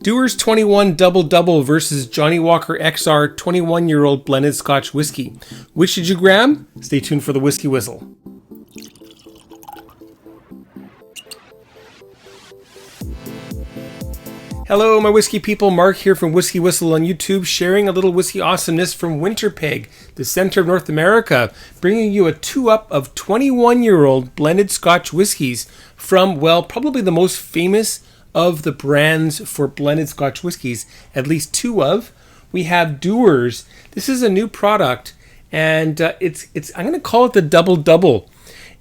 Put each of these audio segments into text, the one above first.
Dewars 21 Double Double versus Johnnie Walker XR 21-year-old blended Scotch whiskey. Which did you grab? Stay tuned for the Whiskey Whistle. Hello, my whiskey people. Mark here from Whiskey Whistle on YouTube, sharing a little whiskey awesomeness from Winnipeg, the center of North America, bringing you a 2-up of 21-year-old blended Scotch whiskies from, well, probably the most famous of the brands for blended Scotch whiskies, at least 2 of. We have Dewars. This is a new product, and it's I'm going to call it the Double Double.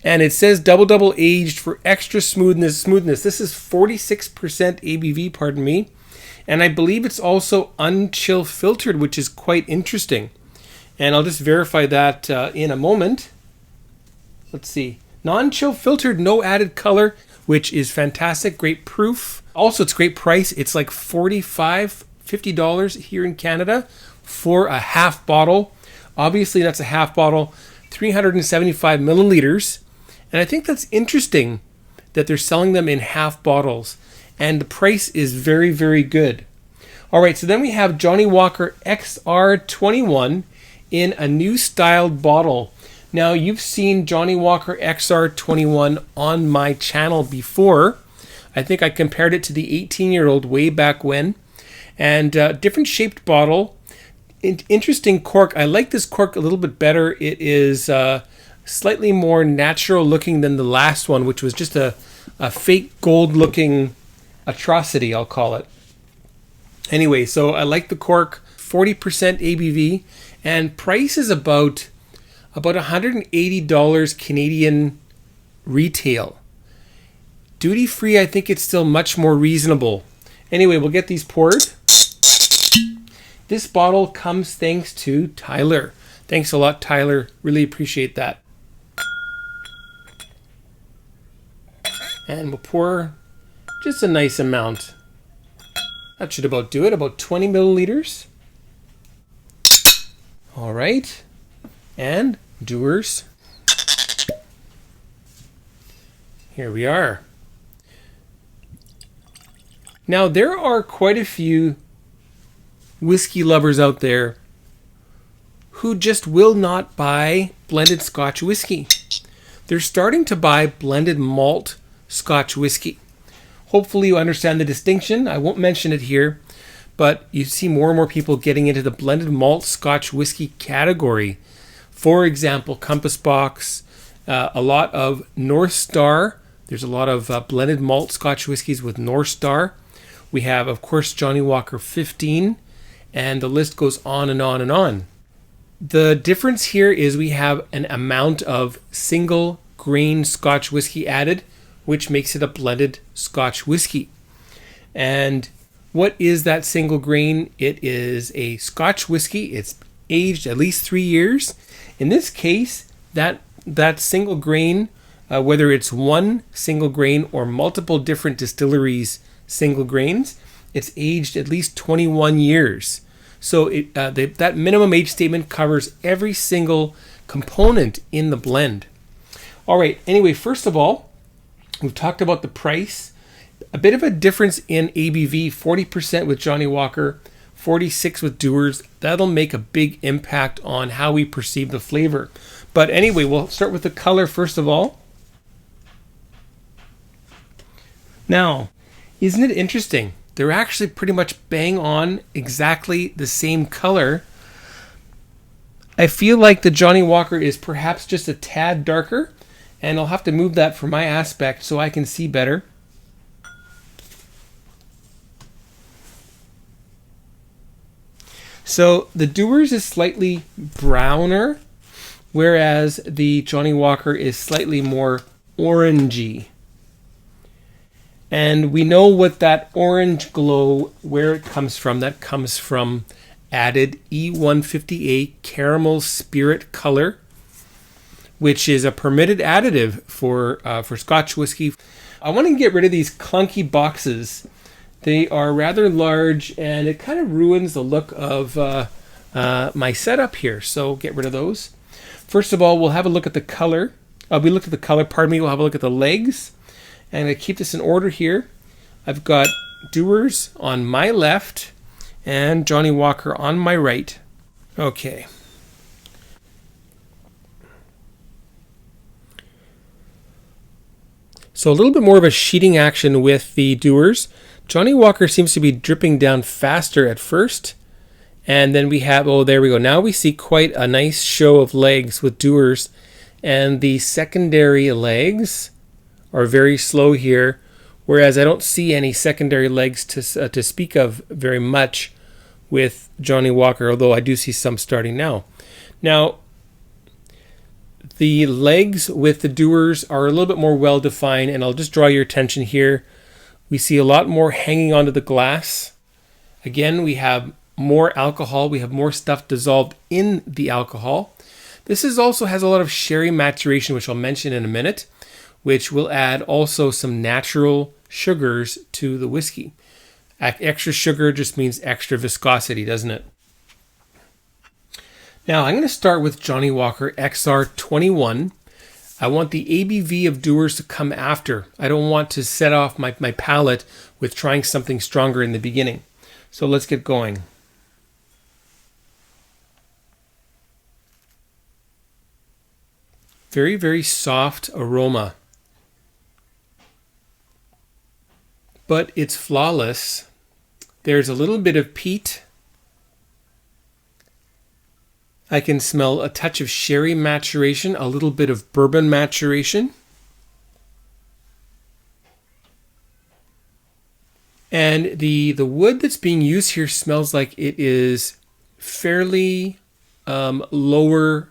And it says Double Double aged for extra smoothness. This is 46% ABV, pardon me. And I believe it's also unchill filtered, which is quite interesting. And I'll just verify that in a moment. Let's see. Non-chill filtered, no added color, which is fantastic. Great proof. Also, it's great price. It's like $50 here in Canada for a half bottle. Obviously, that's a half bottle, 375 milliliters. And I think that's interesting that they're selling them in half bottles. And the price is very, very good. All right, so then we have Johnnie Walker XR21 in a new styled bottle. Now, you've seen Johnnie Walker XR21 on my channel before. I think I compared it to the 18-year-old way back when. And different shaped bottle. Interesting cork. I like this cork a little bit better. It is slightly more natural looking than the last one, which was just a fake gold looking atrocity, I'll call it. Anyway, so I like the cork, 40% ABV, and price is about $180 Canadian retail. Duty free, I think it's still much more reasonable. Anyway, we'll get these poured. This bottle comes thanks to Tyler. Thanks a lot, Tyler. Really appreciate that. And we'll pour just a nice amount. That should about do it, about 20 milliliters. All right. And Dewars. Here we are. Now, there are quite a few whiskey lovers out there who just will not buy blended Scotch whiskey. They're starting to buy blended malt Scotch whiskey. Hopefully you understand the distinction. I won't mention it here, but you see more and more people getting into the blended malt Scotch whiskey category. For example, Compass Box, a lot of North Star. There's a lot of blended malt Scotch whiskeys with North Star. We have, of course, Johnnie Walker 15, and the list goes on and on and on. The difference here is we have an amount of single grain Scotch whiskey added, which makes it a blended Scotch whiskey. And what is that single grain? It is a Scotch whiskey. It's aged at least 3 years. In this case, that single grain, whether it's one single grain or multiple different distilleries single grains, it's aged at least 21 years. So that minimum age statement covers every single component in the blend. All right, anyway, first of all, we've talked about the price. A bit of a difference in ABV, 40% with Johnnie Walker, 46% with Dewars. That'll make a big impact on how we perceive the flavor. But anyway, we'll start with the color first of all. Now, isn't it interesting? They're actually pretty much bang on exactly the same color. I feel like the Johnnie Walker is perhaps just a tad darker, and I'll have to move that for my aspect so I can see better. So the Dewars is slightly browner, whereas the Johnnie Walker is slightly more orangey. And we know what that orange glow, where it comes from. That comes from added E158 caramel spirit color, which is a permitted additive for Scotch whiskey. I want to get rid of these clunky boxes. They are rather large, and it kind of ruins the look of my setup here. So get rid of those. First of all, we'll have a look at the color. We looked at the color, pardon me. We'll have a look at the legs. And I keep this in order here. I've got Dewars on my left and Johnnie Walker on my right. Okay. So a little bit more of a sheeting action with the Dewars. Johnnie Walker seems to be dripping down faster at first. And then we have, oh, there we go. Now we see quite a nice show of legs with Dewars. And the secondary legs are very slow here. Whereas I don't see any secondary legs to speak of very much with Johnnie Walker, although I do see some starting now. Now, the legs with the Dewars are a little bit more well defined, and I'll just draw your attention here. We see a lot more hanging onto the glass. Again, we have more alcohol. We have more stuff dissolved in the alcohol. This also has a lot of sherry maturation, which I'll mention in a minute, which will add also some natural sugars to the whiskey. Extra sugar just means extra viscosity, doesn't it? Now I'm going to start with Johnnie Walker XR21. I want the ABV of Dewars to come after. I don't want to set off my palate with trying something stronger in the beginning. So let's get going. Very, very soft aroma. But it's flawless. There's a little bit of peat. I can smell a touch of sherry maturation, a little bit of bourbon maturation. And the wood that's being used here smells like it is fairly lower,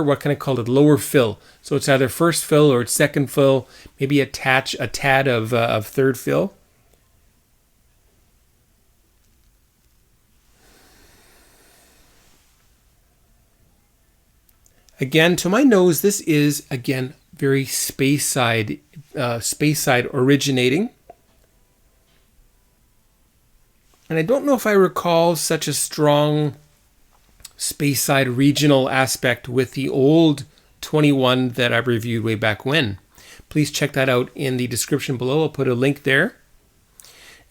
what can I call it? Lower fill. So it's either first fill or it's second fill, maybe a tad of third fill. Again, to my nose, this is, again, very Speyside originating. And I don't know if I recall such a strong Speyside regional aspect with the old 21 that I reviewed way back when. Please check that out in the description below. I'll put a link there.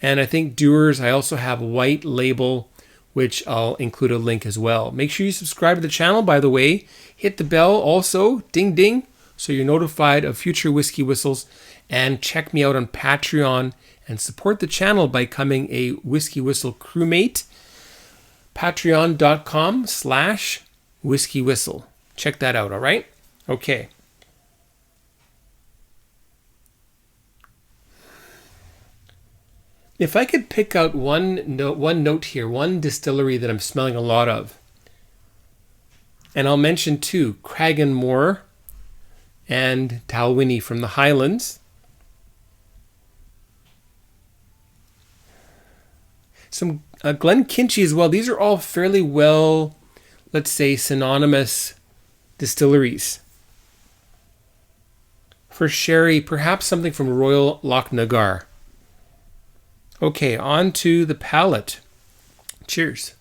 And I think Dewars, I also have white label, which I'll include a link as well. Make sure you subscribe to the channel, by the way. Hit the bell also, ding ding, so you're notified of future Whiskey Whistles. And check me out on Patreon and support the channel by becoming a Whiskey Whistle crewmate. Patreon.com/WhiskyWhistle. Check that out, all right? Okay. If I could pick out one note here, one distillery that I'm smelling a lot of, and I'll mention two, Cragganmore and Dalwhinnie from the Highlands. Some Glenkinchie as well. These are all fairly well, let's say, synonymous distilleries. For sherry, perhaps something from Royal Lochnagar. Okay, on to the palate. Cheers.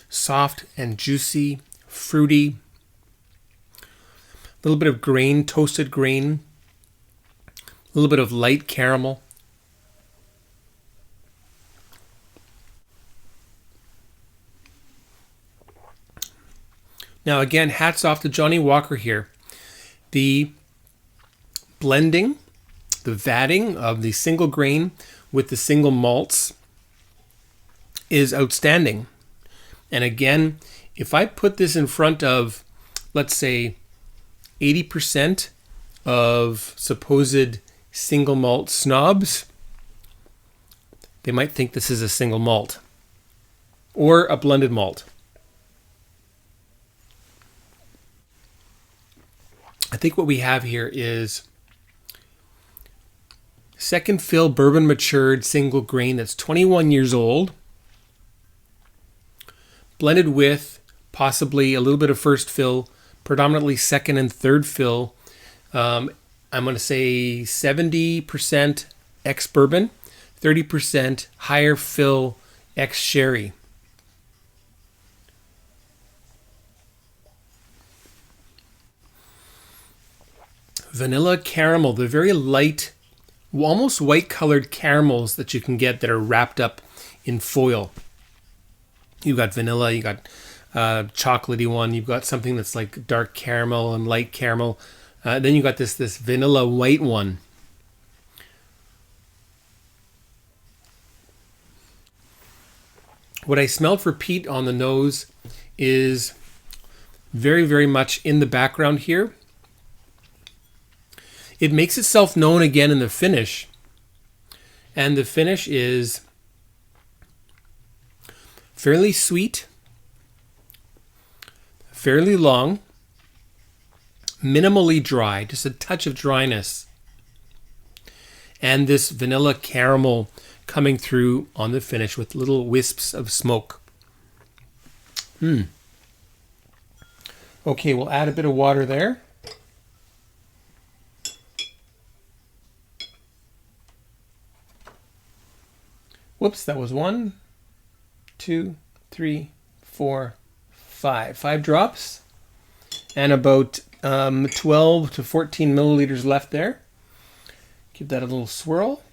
Soft and juicy, fruity. A little bit of grain, toasted grain. A little bit of light caramel. Now again, hats off to Johnnie Walker here. The blending, the vatting of the single grain with the single malts is outstanding. And again, if I put this in front of, let's say, 80% of supposed single malt snobs, they might think this is a single malt or a blended malt. I think what we have here is second fill bourbon matured single grain that's 21 years old, blended with possibly a little bit of first fill, predominantly second and third fill. I'm going to say 70% ex-bourbon, 30% higher fill ex-sherry. vanilla caramel, the very light, almost white colored caramels that you can get that are wrapped up in foil. You've got vanilla, you got chocolatey one, you've got something that's like dark caramel and light caramel. Then you got this vanilla white one. What I smelled for peat on the nose is very, very much in the background here. It makes itself known again in the finish. And the finish is fairly sweet, fairly long, minimally dry, just a touch of dryness. And this vanilla caramel coming through on the finish with little wisps of smoke. Okay, we'll add a bit of water there. Whoops, that was 1, 2, 3, 4, 5. 5 drops. And about 12 to 14 milliliters left there. Give that a little swirl.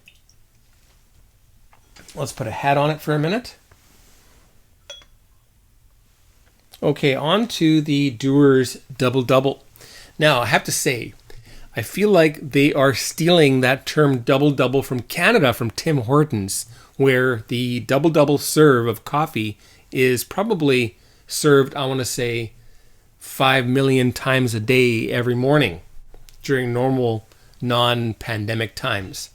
Let's put a hat on it for a minute. Okay, on to the Dewars Double Double. Now, I have to say, I feel like they are stealing that term double double from Canada, from Tim Hortons, where the double double serve of coffee is probably served, I want to say, 5 million times a day every morning during normal non-pandemic times.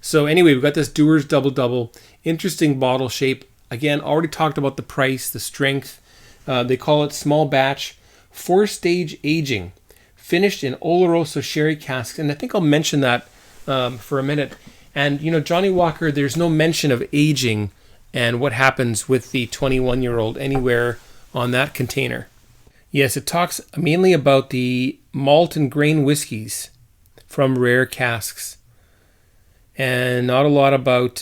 So anyway, we've got this Dewars Double Double. Interesting bottle shape. Again, already talked about the price, the strength. They call it small batch, 4-stage aging, finished in Oloroso sherry casks. And I think I'll mention that for a minute. And, you know, Johnnie Walker, there's no mention of aging and what happens with the 21-year-old anywhere on that container. Yes, it talks mainly about the malt and grain whiskeys from rare casks. And not a lot about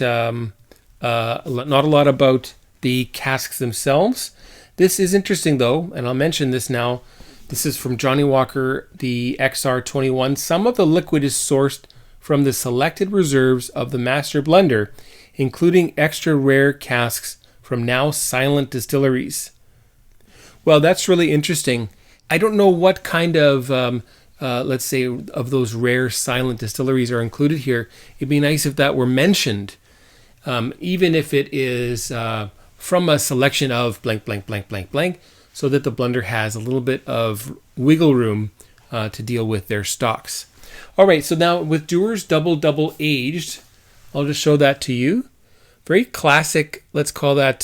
the casks themselves. This is interesting though, and I'll mention this now. This is from Johnnie Walker, the XR21. Some of the liquid is sourced from the selected reserves of the master blender, including extra rare casks from now silent distilleries. Well, that's really interesting. I don't know what kind of let's say, of those rare silent distilleries are included here. It'd be nice if that were mentioned, even if it is from a selection of blank, blank, blank, blank, blank, so that the blender has a little bit of wiggle room to deal with their stocks. All right, so now with Dewars Double Double aged, I'll just show that to you. Very classic, let's call that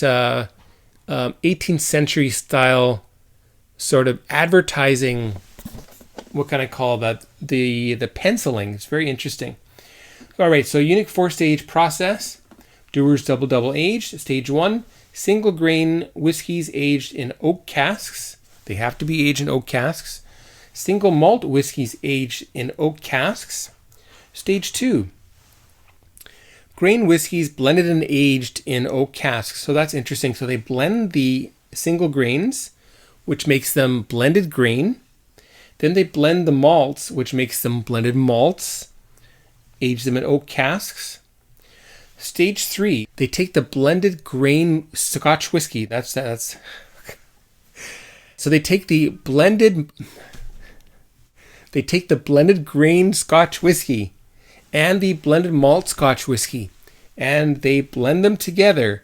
18th century style sort of advertising. What can I call that? The penciling. It's very interesting. All right, so unique 4-stage process. Dewars Double Double aged. Stage 1, single grain whiskeys aged in oak casks. They have to be aged in oak casks. Single malt whiskeys aged in oak casks. Stage 2, grain whiskeys blended and aged in oak casks. So that's interesting. So they blend the single grains, which makes them blended grain. Then they blend the malts, which makes them blended malts, age them in oak casks. Stage 3, they take the blended grain Scotch whiskey. That's So they take the blended grain Scotch whiskey and the blended malt Scotch whiskey, and they blend them together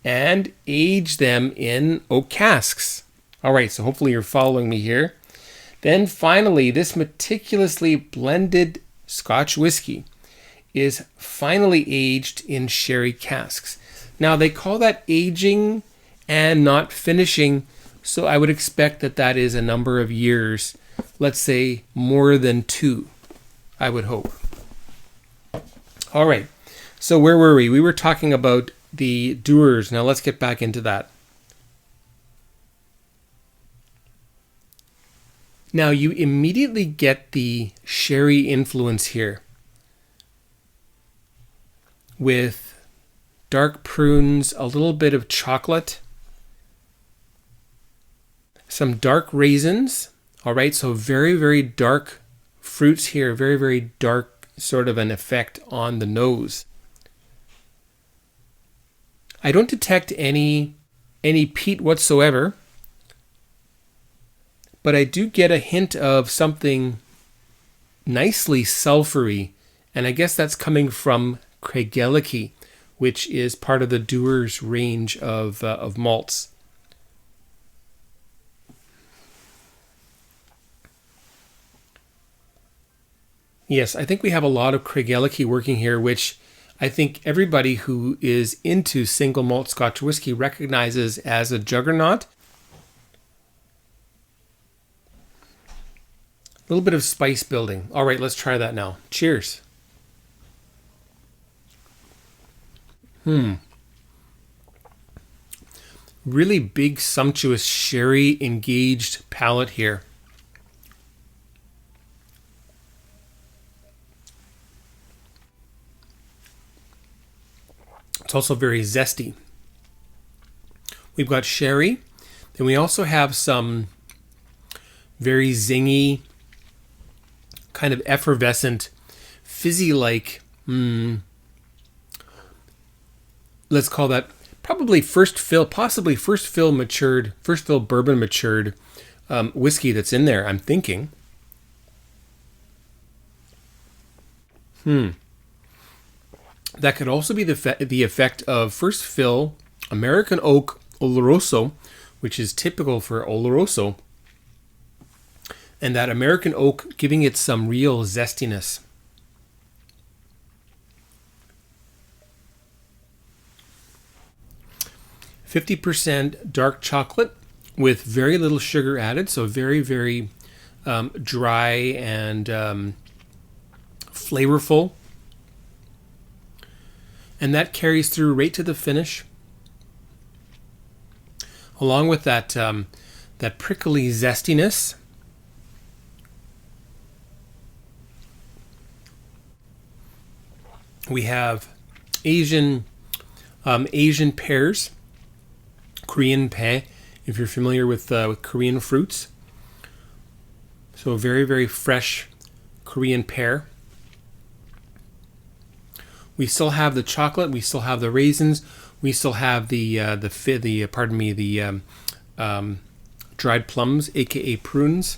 and age them in oak casks. All right, so hopefully you're following me here. Then finally, this meticulously blended Scotch whiskey is finally aged in sherry casks. Now, they call that aging and not finishing, so I would expect that that is a number of years, let's say more than 2, I would hope. All right, so where were we? We were talking about the Dewars. Now let's get back into that. Now you immediately get the sherry influence here with dark prunes, a little bit of chocolate, some dark raisins. All right, so very, very dark fruits here. Very, very dark sort of an effect on the nose. I don't detect any peat whatsoever, but I do get a hint of something nicely sulfury, and I guess that's coming from Craigellachie, which is part of the Dewars range of malts. Yes, I think we have a lot of Craigellachie working here, which I think everybody who is into single malt Scotch whisky recognizes as a juggernaut. A little bit of spice building. All right, let's try that now. Cheers. Really big, sumptuous, sherry engaged palate here. It's also very zesty. We've got sherry, then we also have some very zingy, kind of effervescent, fizzy-like, let's call that probably first fill bourbon matured whiskey that's in there, I'm thinking. That could also be the effect of first fill American oak Oloroso, which is typical for Oloroso, and that American oak giving it some real zestiness. %50 dark chocolate with very little sugar added, so very, very dry and flavorful. And that carries through right to the finish, along with that that prickly zestiness. We have Asian pears, Korean pe, if you're familiar with Korean fruits. So very, very fresh Korean pear. We still have the chocolate. We still have the raisins. We still have the dried plums, aka prunes.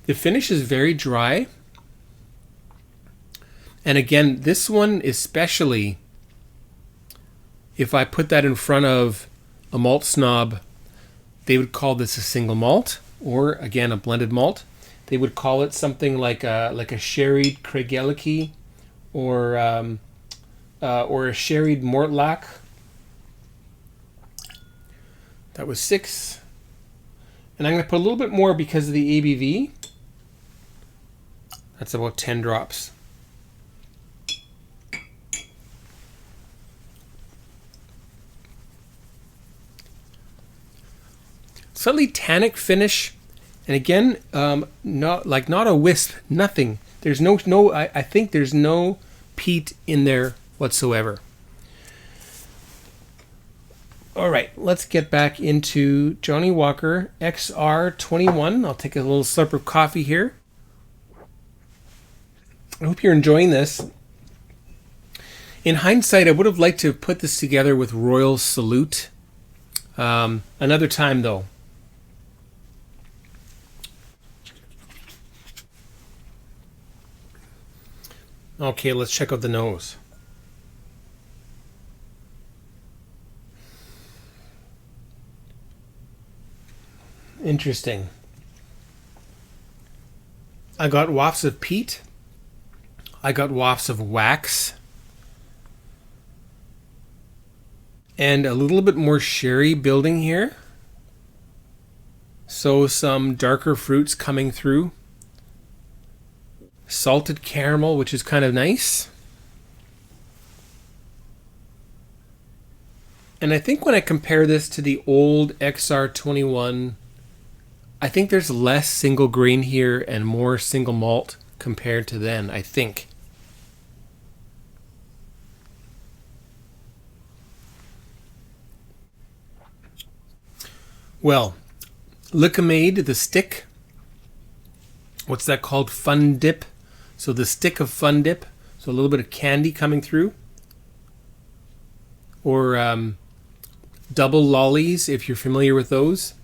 The finish is very dry. And again, this one especially, if I put that in front of a malt snob, they would call this a single malt, or again a blended malt. They would call it something like a sherried Craigellachie, or a sherried Mortlach. That was 6, and I'm going to put a little bit more because of the ABV. That's about 10 drops. Slightly tannic finish. And again, not a wisp, nothing. There's I think there's no peat in there whatsoever. All right, let's get back into Johnnie Walker XR21. I'll take a little slurp of coffee here. I hope you're enjoying this. In hindsight, I would have liked to put this together with Royal Salute. Another time, though. Okay, let's check out the nose. Interesting. I got wafts of peat. I got wafts of wax. And a little bit more sherry building here. So some darker fruits coming through. Salted caramel, which is kind of nice. And I think when I compare this to the old XR21, I think there's less single grain here and more single malt compared to then, I think. Well, Liquimade, the stick, what's that called? Fun dip. So the stick of Fun Dip. So a little bit of candy coming through. Or double lollies, if you're familiar with those.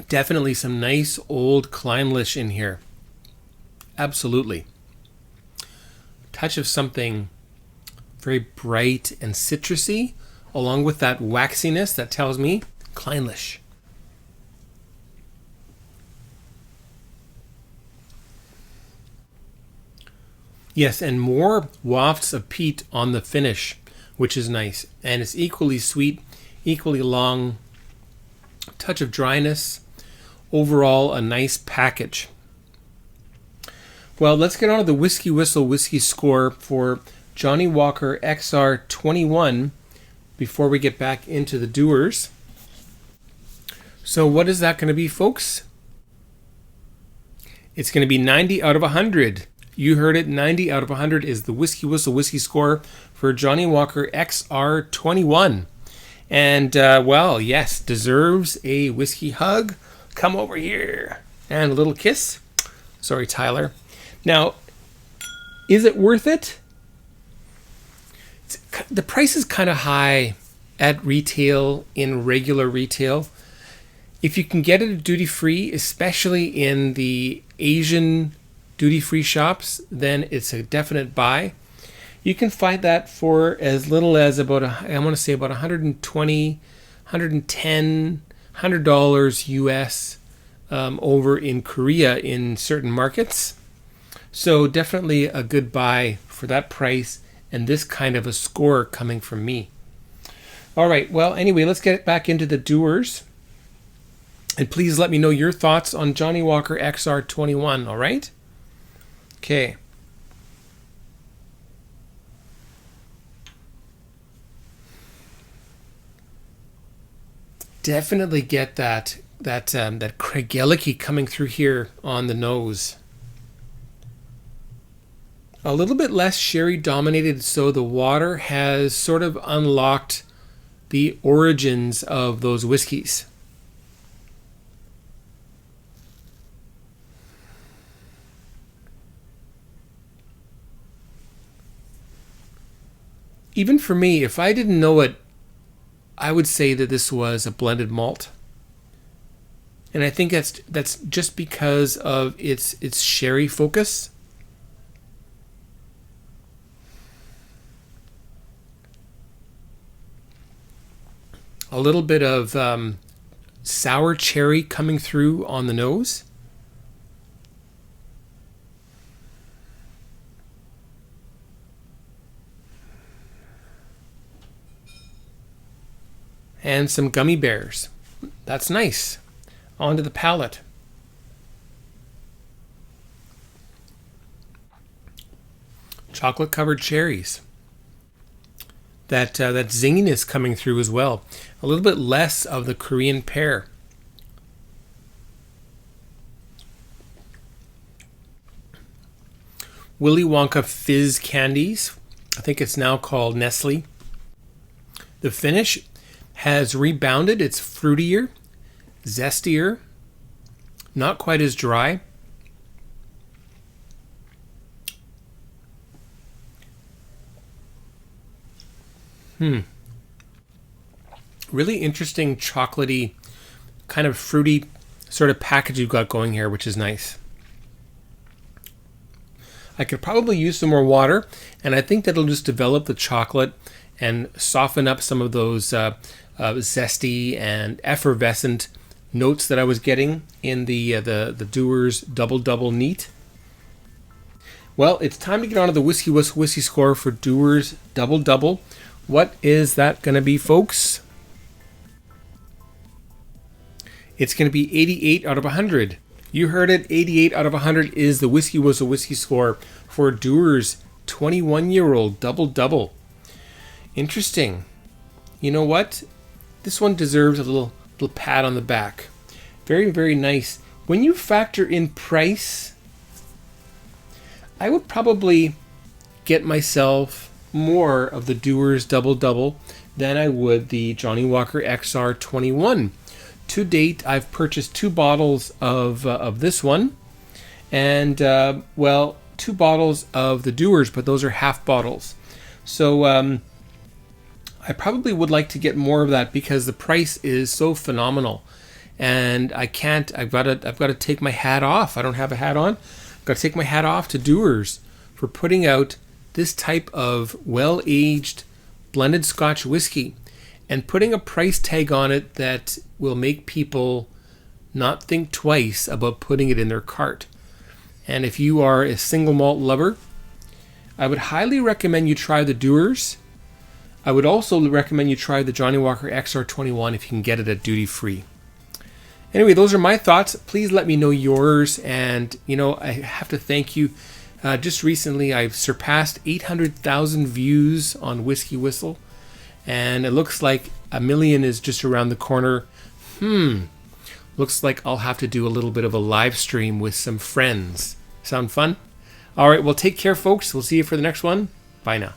Definitely some nice old Clynelish in here. Absolutely. Touch of something very bright and citrusy, along with that waxiness that tells me Clynelish. Yes, and more wafts of peat on the finish, which is nice. And it's equally sweet, equally long, touch of dryness. Overall, a nice package. Well, let's get on to the WhiskyWhistle whiskey score for Johnnie Walker XR21 before we get back into the Dewars. So what is that going to be, folks? It's going to be 90 out of 100. You heard it, 90 out of 100 is the WhiskyWhistle whiskey score for Johnnie Walker XR21. And, well, yes, deserves a whiskey hug. Come over here. And a little kiss. Sorry, Tyler. Now, is it worth it? The price is kind of high at retail, in regular retail. If you can get it at duty-free, especially in the Asian duty-free shops, then it's a definite buy. You can find that for as little as about, I want to say about $120, $110, $100 US over in Korea in certain markets. So definitely a good buy for that price and this kind of a score coming from me. All right, well, anyway, let's get back into the Dewars. And please let me know your thoughts on Johnnie Walker XR21, all right? Okay. Definitely get that Craigellachie coming through here on the nose. A little bit less sherry dominated, so the water has sort of unlocked the origins of those whiskeys. Even for me, if I didn't know it, I would say that this was a blended malt. And I think that's just because of its sherry focus. A little bit of sour cherry coming through on the nose. And some gummy bears. That's nice. Onto the palate. Chocolate covered cherries. That zinginess coming through as well. A little bit less of the Korean pear. Willy Wonka fizz candies. I think it's now called Nestle. The finish has rebounded. It's fruitier, zestier, not quite as dry. Really interesting chocolatey, kind of fruity sort of package you've got going here, which is nice. I could probably use some more water, and I think that'll just develop the chocolate and soften up some of those zesty and effervescent notes that I was getting in the Dewars Double Neat. Well, it's time to get on to the WhiskyWhistle whiskey score for Dewars Double. What is that going to be, folks? It's going to be 88 out of 100. You heard it, 88 out of 100 is the WhiskyWhistle whiskey score for Dewars 21-year-old Double. Interesting. You know what? This one deserves a little pat on the back. Very, very nice. When you factor in price, I would probably get myself more of the Dewars Double Double than I would the Johnnie Walker XR21. To date, I've purchased 2 bottles of this one, and 2 bottles of the Dewars, but those are half bottles. So I probably would like to get more of that because the price is so phenomenal, and I can't. I've got to take my hat off. I don't have a hat on. I've got to take my hat off to Dewars for putting out this type of well-aged blended Scotch whiskey and putting a price tag on it that will make people not think twice about putting it in their cart. And if you are a single malt lover, I would highly recommend you try the Dewars. I would also recommend you try the Johnnie Walker XR21 if you can get it at duty free. Anyway, those are my thoughts. Please let me know yours. And, I have to thank you. Just recently, I've surpassed 800,000 views on WhiskyWhistle. And it looks like 1 million is just around the corner. Looks like I'll have to do a little bit of a live stream with some friends. Sound fun? All right, well, take care, folks. We'll see you for the next one. Bye now.